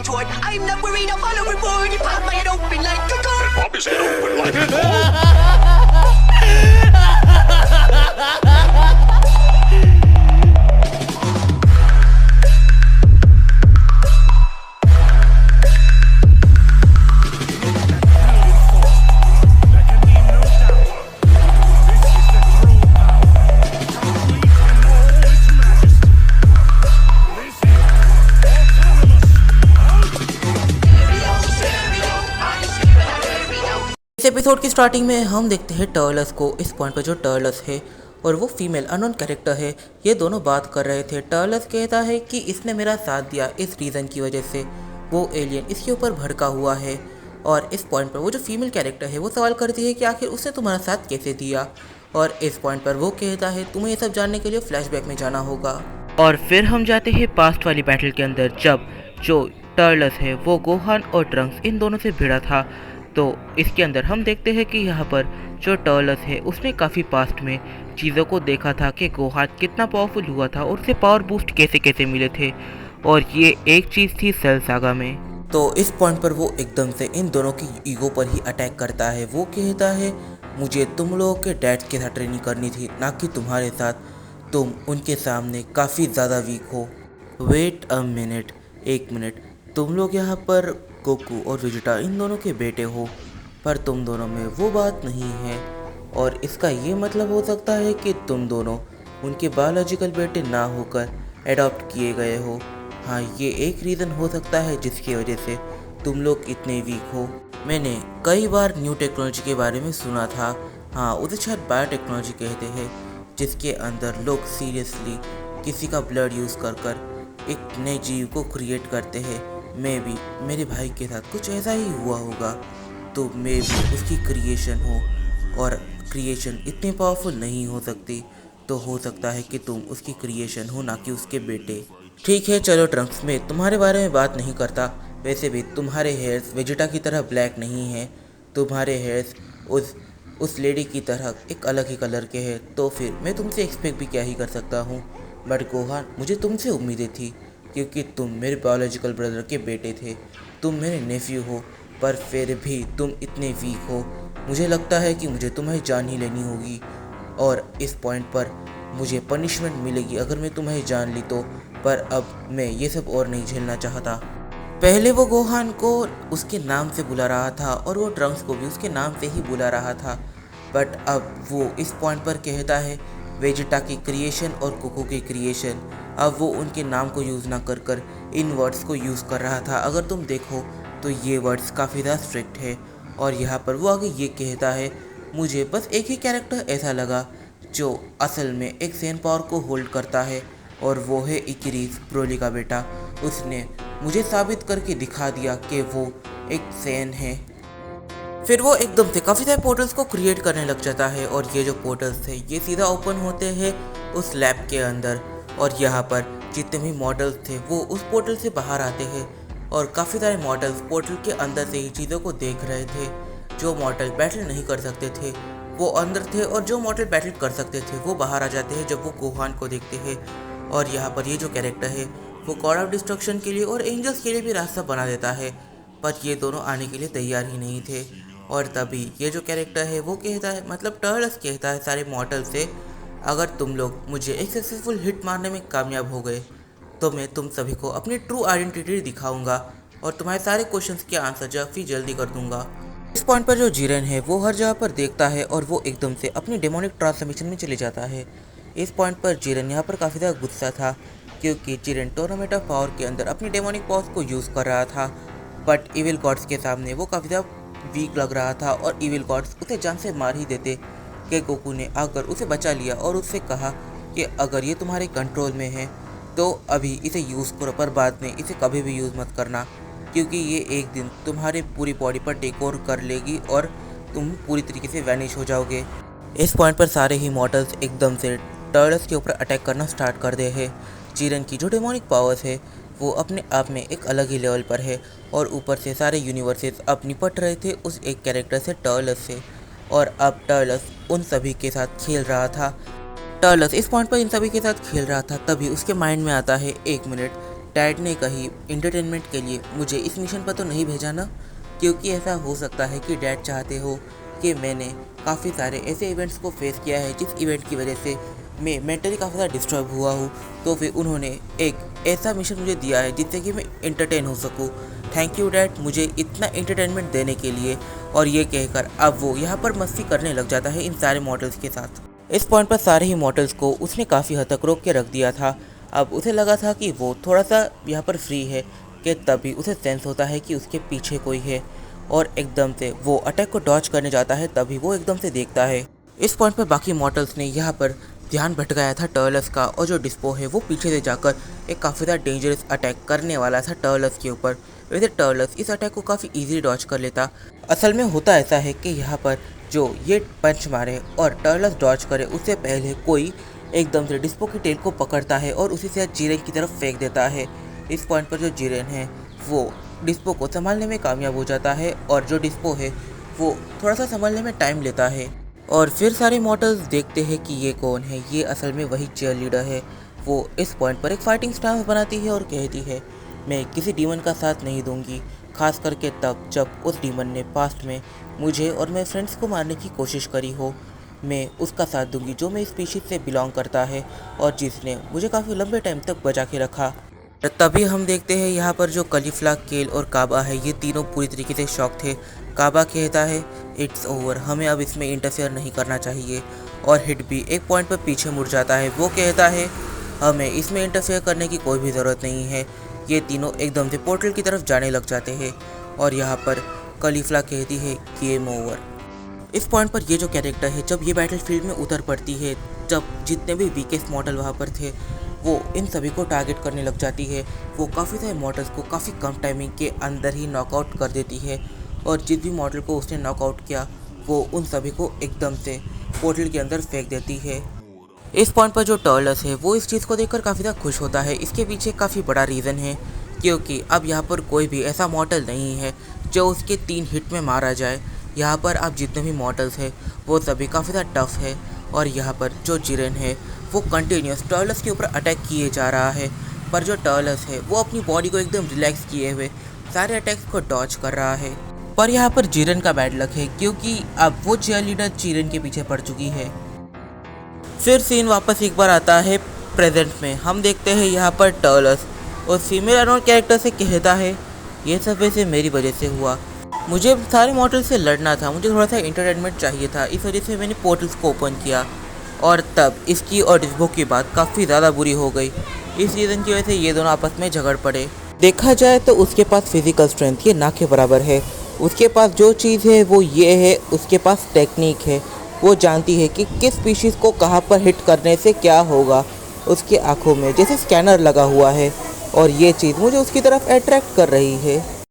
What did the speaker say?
retort. I'm not worried, I'll follow reward. You pop my head open like a gun. And pop his head open like a इस episode की starting में हम देखते हैं टर्लस को। इस पॉइंट पर जो टर्लस है और वो फीमेल अननोन कैरेक्टर है, ये दोनों बात कर रहे थे। टर्लस कहता है कि इसने मेरा साथ दिया, इस रीज़न की वजह से वो एलियन इसके ऊपर भड़का हुआ है। और इस पॉइंट पर वो जो फीमेल कैरेक्टर है वो सवाल करती है कि आखिर उसने तुम्हारा साथ कैसे दिया। और इस पॉइंट पर वो कहता है तुम्हें ये सब जानने के लिए फ्लैशबैक में जाना होगा। और फिर हम जाते हैं पास्ट वाली बैटल के अंदर, जब जो टर्लस है वो गोहान और ट्रंक्स इन दोनों से भिड़ा था। तो इसके अंदर हम देखते हैं कि यहाँ पर जो टर्लस है उसने काफ़ी पास्ट में चीज़ों को देखा था कि गोहान कितना पावरफुल हुआ था और उसे पावर बूस्ट कैसे कैसे मिले थे। और ये एक चीज़ थी सेल सागा में। तो इस पॉइंट पर वो एकदम से इन दोनों की ईगो पर ही अटैक करता है। वो कहता है मुझे तुम लोगों के डैड के साथ ट्रेनिंग करनी थी, ना कि तुम्हारे साथ। तुम उनके सामने काफ़ी ज़्यादा वीक हो। वेट अ मिनट, एक मिनट, तुम लोग यहाँ पर गोकू और वेजिटा इन दोनों के बेटे हो, पर तुम दोनों में वो बात नहीं है। और इसका ये मतलब हो सकता है कि तुम दोनों उनके बायोलॉजिकल बेटे ना होकर एडॉप्ट किए गए हो। हाँ, ये एक रीज़न हो सकता है जिसकी वजह से तुम लोग इतने वीक हो। मैंने कई बार न्यू टेक्नोलॉजी के बारे में सुना था, हाँ उसे शायद बायोटेक्नोलॉजी कहते हैं, जिसके अंदर लोग सीरियसली किसी का ब्लड यूज़ कर कर एक नए जीव को क्रिएट करते हैं। मैं भी मेरे भाई के साथ कुछ ऐसा ही हुआ होगा, तो मैं भी उसकी क्रिएशन हो। और क्रिएशन इतनी पावरफुल नहीं हो सकती, तो हो सकता है कि तुम उसकी क्रिएशन हो, ना कि उसके बेटे। ठीक है चलो ट्रंक्स, मैं तुम्हारे बारे में बात नहीं करता। वैसे भी तुम्हारे हेयर्स वेजिटा की तरह ब्लैक नहीं हैं, तुम्हारे हेयर्स उस लेडी की तरह एक अलग ही कलर के हैं। तो फिर मैं तुमसे एक्सपेक्ट भी क्या ही कर सकता हूँ। बट गोहान, मुझे तुमसे उम्मीदें थी, क्योंकि तुम मेरे बायोलॉजिकल ब्रदर के बेटे थे, तुम मेरे नेफ्यू हो, पर फिर भी तुम इतने वीक हो। मुझे लगता है कि मुझे तुम्हारी जान ही लेनी होगी, और इस पॉइंट पर मुझे पनिशमेंट मिलेगी अगर मैं तुम्हारी जान ली तो। पर अब मैं ये सब और नहीं झेलना चाहता। पहले वो गोहान को उसके नाम से बुला रहा था और वो ट्रंक्स को भी उसके नाम से ही बुला रहा था, बट अब वो इस पॉइंट पर कहता है वेजिटा की क्रिएशन और कोको की क्रिएशन। अब वो उनके नाम को यूज़ ना कर कर इन वर्ड्स को यूज़ कर रहा था। अगर तुम देखो तो ये वर्ड्स काफ़ी ज़्यादा स्ट्रिक्ट है। और यहाँ पर वो आगे ये कहता है मुझे बस एक ही कैरेक्टर ऐसा लगा जो असल में एक सेन पावर को होल्ड करता है, और वो है इकिरीज, ब्रोली का बेटा। उसने मुझे साबित करके दिखा दिया कि वो एक सेन है। फिर वो एकदम से काफ़ी सारे पोर्टल्स को क्रिएट करने लग जाता है, और ये जो पोर्टल्स थे ये सीधा ओपन होते हैं उस लैब के अंदर। और यहाँ पर जितने भी मॉडल्स थे वो उस पोर्टल से बाहर आते हैं, और काफ़ी सारे मॉडल्स पोर्टल के अंदर से ही चीज़ों को देख रहे थे। जो मॉडल बैटल नहीं कर सकते थे वो अंदर थे, और जो मॉडल बैटल कर सकते थे वो बाहर आ जाते हैं जब वो गोहान को देखते हैं। और यहाँ पर ये जो कैरेक्टर है वो गॉड ऑफ डिस्ट्रक्शन के लिए और एंजल्स के लिए भी रास्ता बना देता है, पर ये दोनों आने के लिए तैयार ही नहीं थे। और तभी ये जो कैरेक्टर है वो कहता है, मतलब टर्लस कहता है सारे मॉडल से, अगर तुम लोग मुझे एक सक्सेसफुल हिट मारने में कामयाब हो गए तो मैं तुम सभी को अपनी ट्रू आइडेंटिटी दिखाऊंगा और तुम्हारे सारे क्वेश्चंस के आंसर जल्दी कर दूंगा। इस पॉइंट पर जो जीरन है वो हर जगह पर देखता है और वो एकदम से अपनी डेमोनिक ट्रांसफॉर्मेशन में चले जाता है। इस पॉइंट पर जीरन यहाँ पर काफ़ी ज़्यादा गुस्सा था, क्योंकि जीरन टूर्नामेंट ऑफ पावर के अंदर अपनी डेमोनिक पावर्स को यूज़ कर रहा था, बट इविल गॉड्स के सामने वो काफ़ी ज़्यादा वीक लग रहा था, और इविल गॉड्स उसे जान से मार ही देते कि गोकू ने आकर उसे बचा लिया और उससे कहा कि अगर ये तुम्हारे कंट्रोल में है तो अभी इसे यूज़ करो, पर बाद में इसे कभी भी यूज़ मत करना, क्योंकि ये एक दिन तुम्हारे पूरी बॉडी पर टेक ओवर कर लेगी और तुम पूरी तरीके से वैनिश हो जाओगे। इस पॉइंट पर सारे ही मॉडल्स एकदम से टर्टल्स के ऊपर अटैक करना स्टार्ट कर दे है। जीरन की जो डेमोनिक पावर्स है वो अपने आप में एक अलग ही लेवल पर है, और ऊपर से सारे यूनिवर्सेस अब निपट रहे थे उस एक कैरेक्टर से, टर्टल्स से, और अब टर्टल्स उन सभी के साथ खेल रहा था। टर्टल्स इस पॉइंट पर इन सभी के साथ खेल रहा था, तभी उसके माइंड में आता है, एक मिनट, डैड ने कही इंटरटेनमेंट के लिए मुझे इस मिशन पर तो नहीं भेजा ना, क्योंकि ऐसा हो सकता है कि डैड चाहते हो कि मैंने काफ़ी सारे ऐसे इवेंट्स को फेस किया है जिस इवेंट की वजह से मैं मेंटली काफ़ी ज़्यादा डिस्टर्ब हुआ हूँ। तो फिर उन्होंने एक ऐसा मिशन मुझे दिया है जिससे कि मैं इंटरटेन हो सकूँ। थैंक यू डैड मुझे इतना इंटरटेनमेंट देने के लिए। और ये कहकर अब वो यहाँ पर मस्ती करने लग जाता है इन सारे मॉडल्स के साथ। इस पॉइंट पर सारे ही मॉडल्स को उसने काफ़ी हद तक रोक के रख दिया था। अब उसे लगा था कि वो थोड़ा सा यहाँ पर फ्री है कि तभी उसे सेंस होता है कि उसके पीछे कोई है और एकदम से वो अटैक को डॉज करने जाता है। तभी वो एकदम से देखता है। इस पॉइंट पर बाकी मॉडल्स ने यहाँ पर ध्यान भटकाया था टर्टल्स का, और जो डिस्पो है वो पीछे से जाकर एक काफ़ी ज़्यादा डेंजरस अटैक करने वाला था टर्टल्स के ऊपर। वैसे टर्टल्स इस अटैक को काफ़ी इजीली डॉज कर लेता। असल में होता ऐसा है कि यहाँ पर जो ये पंच मारे और टर्टल्स डॉज करे उससे पहले कोई एकदम से डिस्पो की टेल को पकड़ता है और उसी से जिरेन की तरफ फेंक देता है। इस पॉइंट पर जो जिरेन है वो डिस्पो को संभालने में कामयाब हो जाता है और जो डिस्पो है वो थोड़ा सा संभालने में टाइम लेता है। और फिर सारे मॉडल्स देखते हैं कि ये कौन है। ये असल में वही चीयर लीडर है। वो इस पॉइंट पर एक फाइटिंग स्टांस बनाती है और कहती है मैं किसी डीमन का साथ नहीं दूंगी, खास करके तब जब उस डीमन ने पास्ट में मुझे और मेरे फ्रेंड्स को मारने की कोशिश करी हो। मैं उसका साथ दूंगी जो मेरी स्पीशीज से बिलोंग करता है और जिसने मुझे काफ़ी लंबे टाइम तक बचा के रखा। तभी हम देखते हैं यहाँ पर जो कलीफ्ला, केल और काबा है ये तीनों पूरी तरीके से शॉक थे। काबा कहता है इट्स ओवर, हमें अब इसमें इंटरफेयर नहीं करना चाहिए। और हिट भी एक पॉइंट पर पीछे मुड़ जाता है। वो कहता है हमें इसमें इंटरफेयर करने की कोई भी ज़रूरत नहीं है। ये तीनों एकदम से पोर्टल की तरफ जाने लग जाते हैं और यहाँ पर कलीफ्ला कहती है गेम ओवर। इस पॉइंट पर ये जो कैरेक्टर है जब ये बैटलफील्ड में उतर पड़ती है, जब जितने भी वीकेस्ट मॉडल वहाँ पर थे वो इन सभी को टारगेट करने लग जाती है। वो काफ़ी सारे मॉडल्स को काफ़ी कम टाइमिंग के अंदर ही नॉकआउट कर देती है और जिस भी मॉडल को उसने नॉकआउट किया वो उन सभी को एकदम से पोर्टल के अंदर फेंक देती है। इस पॉइंट पर जो टर्टल्स है वो इस चीज़ को देखकर काफ़ी ज़्यादा खुश होता है। इसके पीछे काफ़ी बड़ा रीज़न है क्योंकि अब यहाँ पर कोई भी ऐसा मॉडल नहीं है जो उसके 3 हिट में मारा जाए। यहाँ पर अब जितने भी मॉडल्स हैं वो सभी काफ़ी ज़्यादा टफ है और यहाँ पर जो जिरेन है वो कंटिन्यूस टर्टल्स के ऊपर अटैक किए जा रहा है। पर जो टर्टल्स है वो अपनी बॉडी को एकदम रिलैक्स किए हुए सारे अटैक्स को डॉज कर रहा है। पर यहाँ पर जिरेन का बैड लक है क्योंकि अब वो चीयर लीडर जिरेन के पीछे पड़ चुकी है। फिर सीन वापस एक बार आता है प्रेजेंट में। हम देखते हैं यहाँ पर टर्टल्स उस फीमेल अनोन कैरेक्टर से कहता है ये सब वैसे मेरी वजह से हुआ, मुझे सारे मॉडल से लड़ना था, मुझे थोड़ा सा इंटरटेनमेंट चाहिए था, इस वजह से मैंने पोर्टल्स को ओपन किया। और तब इसकी और डिस्बो की बात काफ़ी ज़्यादा बुरी हो गई। इस रीज़न की वजह से ये दोनों आपस में झगड़ पड़े। देखा जाए तो उसके पास फिजिकल स्ट्रेंथ ये ना के बराबर है। उसके पास जो चीज़ है वो ये है, उसके पास टेक्निक है। वो जानती है कि किस स्पीशीज़ को कहाँ पर हिट करने से क्या होगा। उसकी आंखों में जैसे स्कैनर लगा हुआ है और ये चीज़ मुझे उसकी तरफ अट्रैक्ट कर रही है।